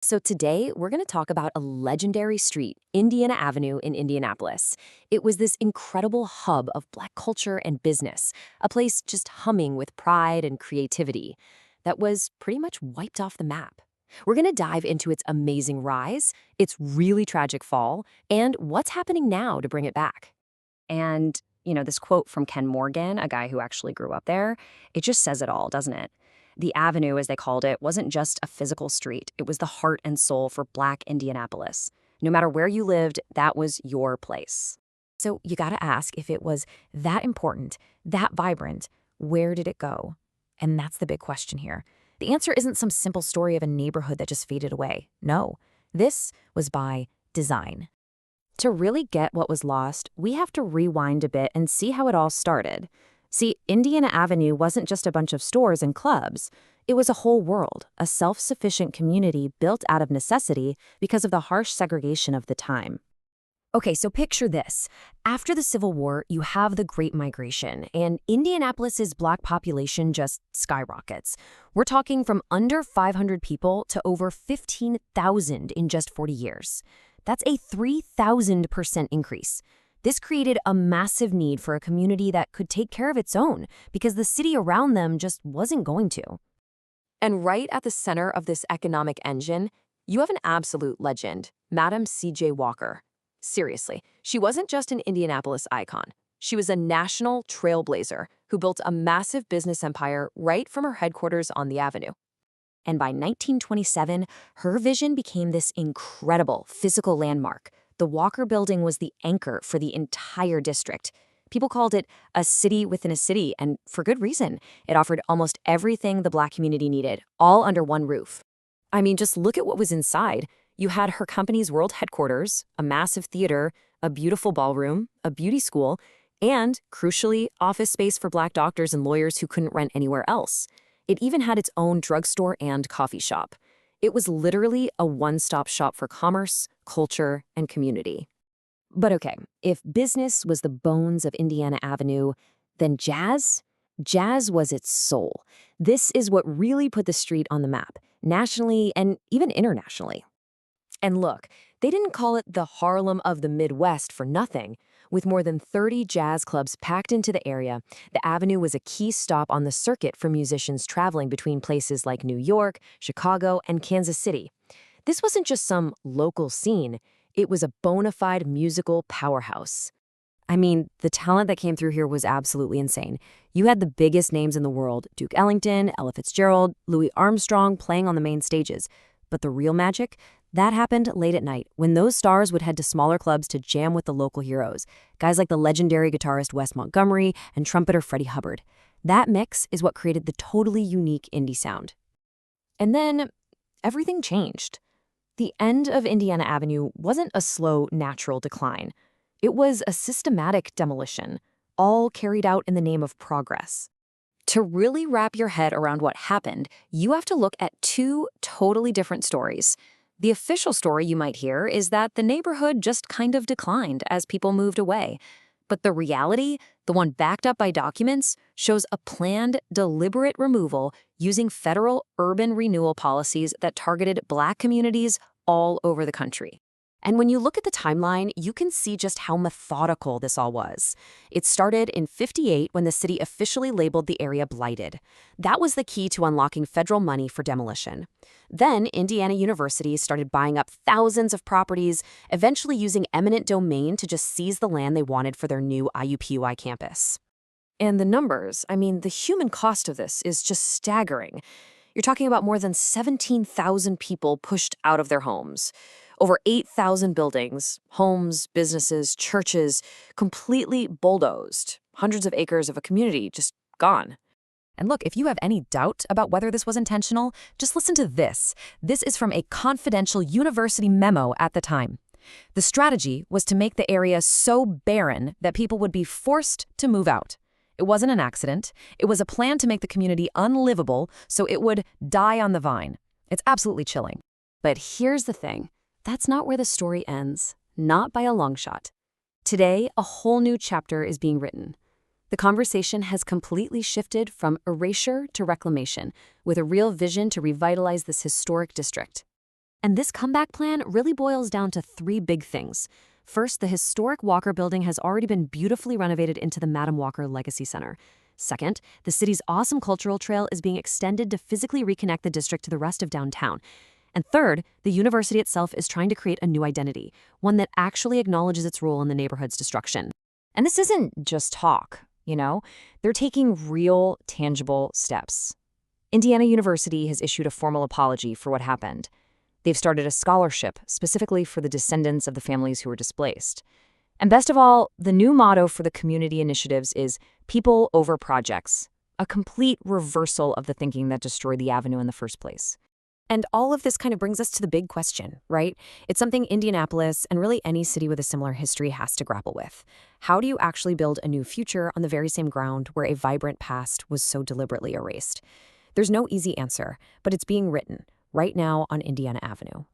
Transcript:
So today, we're going to talk about a legendary street, Indiana Avenue in Indianapolis. It was this incredible hub of Black culture and business, a place just humming with pride and creativity that was pretty much wiped off the map. We're going to dive into its amazing rise, its really tragic fall, and what's happening now to bring it back. And this quote from Ken Morgan, a guy who actually grew up there, it just says it all, doesn't it? The Avenue, as they called it, wasn't just a physical street. It was the heart and soul for Black Indianapolis. No matter where you lived, that was your place. So you gotta ask, if it was that important, that vibrant, where did it go? And that's the big question here. The answer isn't some simple story of a neighborhood that just faded away. No, this was by design. To really get what was lost, we have to rewind a bit and see how it all started. See, Indiana Avenue wasn't just a bunch of stores and clubs. It was a whole world, a self-sufficient community built out of necessity because of the harsh segregation of the time. Okay, so picture this. After the Civil War, you have the Great Migration, and Indianapolis's Black population just skyrockets. We're talking from under 500 people to over 15,000 in just 40 years. That's a 3,000% increase. This created a massive need for a community that could take care of its own because the city around them just wasn't going to. And right at the center of this economic engine, you have an absolute legend, Madam C.J. Walker. Seriously, she wasn't just an Indianapolis icon. She was a national trailblazer who built a massive business empire right from her headquarters on the Avenue. And by 1927, her vision became this incredible physical landmark. The Walker Building was the anchor for the entire district. People called it a city within a city, and for good reason. It offered almost everything the Black community needed, all under one roof. I mean, just look at what was inside. You had her company's world headquarters, a massive theater, a beautiful ballroom, a beauty school, and, crucially, office space for Black doctors and lawyers who couldn't rent anywhere else. It even had its own drugstore and coffee shop. It was literally a one-stop shop for commerce, culture, and community. But okay, if business was the bones of Indiana Avenue, then jazz? Jazz was its soul. This is what really put the street on the map, nationally and even internationally. And look, they didn't call it the Harlem of the Midwest for nothing. With more than 30 jazz clubs packed into the area, the Avenue was a key stop on the circuit for musicians traveling between places like New York, Chicago, and Kansas City. This wasn't just some local scene, it was a bona fide musical powerhouse. I mean, the talent that came through here was absolutely insane. You had the biggest names in the world, Duke Ellington, Ella Fitzgerald, Louis Armstrong playing on the main stages. But the real magic? That happened late at night, when those stars would head to smaller clubs to jam with the local heroes, guys like the legendary guitarist Wes Montgomery and trumpeter Freddie Hubbard. That mix is what created the totally unique Indy Sound. And then, everything changed. The end of Indiana Avenue wasn't a slow, natural decline. It was a systematic demolition, all carried out in the name of progress. To really wrap your head around what happened, you have to look at two totally different stories. The official story you might hear is that the neighborhood just kind of declined as people moved away. But the reality, the one backed up by documents, shows a planned, deliberate removal using federal urban renewal policies that targeted Black communities all over the country. And when you look at the timeline, you can see just how methodical this all was. It started in '58 when the city officially labeled the area blighted. That was the key to unlocking federal money for demolition. Then Indiana universities started buying up thousands of properties, eventually using eminent domain to just seize the land they wanted for their new IUPUI campus. And the numbers, I mean, the human cost of this is just staggering. You're talking about more than 17,000 people pushed out of their homes. Over 8,000 buildings, homes, businesses, churches, completely bulldozed. Hundreds of acres of a community just gone. And look, if you have any doubt about whether this was intentional, just listen to this. This is from a confidential university memo at the time. The strategy was to make the area so barren that people would be forced to move out. It wasn't an accident. It was a plan to make the community unlivable so it would die on the vine. It's absolutely chilling. But here's the thing. That's not where the story ends, not by a long shot. Today, a whole new chapter is being written. The conversation has completely shifted from erasure to reclamation, with a real vision to revitalize this historic district. And this comeback plan really boils down to three big things. First, the historic Walker Building has already been beautifully renovated into the Madam Walker Legacy Center. Second, the city's awesome cultural trail is being extended to physically reconnect the district to the rest of downtown. And third, the university itself is trying to create a new identity, one that actually acknowledges its role in the neighborhood's destruction. And this isn't just talk, you know? They're taking real, tangible steps. Indiana University has issued a formal apology for what happened. They've started a scholarship specifically for the descendants of the families who were displaced. And best of all, the new motto for the community initiatives is people over projects, a complete reversal of the thinking that destroyed the avenue in the first place. And all of this kind of brings us to the big question, right? It's something Indianapolis and really any city with a similar history has to grapple with. How do you actually build a new future on the very same ground where a vibrant past was so deliberately erased? There's no easy answer, but it's being written right now on Indiana Avenue.